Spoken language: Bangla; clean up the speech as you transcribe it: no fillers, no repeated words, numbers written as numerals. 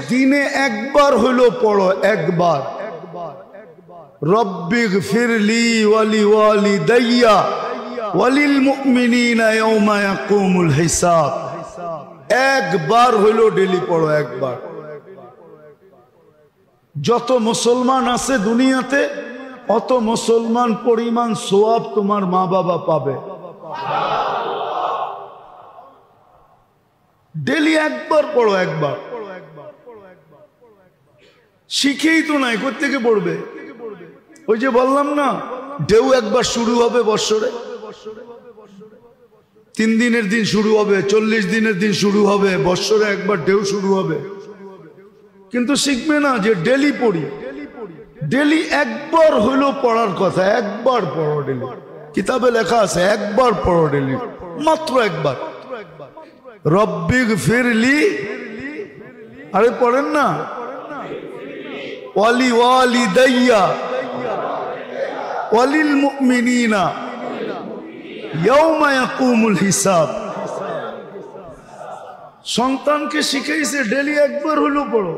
দিনে একবার হইলো পড়ো, একবার। রব্বিগফিরলি ওয়ালি ওয়ালিদাইয়া ওয়ালিল মুমিনিনা ইয়াওমা ইয়াকুমুল হিসাব। একবার হইলো ডেলি পড়ো, একবার। যত মুসলমান আছে দুনিয়াতে অত মুসলমান পরিমাণ সওয়াব তোমার মা বাবা পাবে। ডেলি একবার পড়ো, একবার। শিখেই তো নাই, কোত্থেকে পড়বে? ওই যে বললাম না, ঢেউ একবার শুরু হবে বৎসরে, 3 দিনের দিন শুরু হবে, 40 দিনের দিন শুরু হবে, বৎসরে একবার ঢেউ শুরু হবে। কিন্তু শিখবে না যে ডেলি পড়ি, ডেলি একবার হইলো পড়ার কথা, একবার পড়ো ডেলি। কিতাবে লেখা আছে একবার পড়ো ডেলি, মাত্র একবার। রব্বিগফিরলি, আরে পড়েন না, ওয়ালি ওয়ালিদাইয়া ওয়ালিল মুমিনিনা ইয়াওমা ইয়াকুমুল হিসাব। সন্তানকে শিখাইছে ডেলি একবার হইলো পড়ো।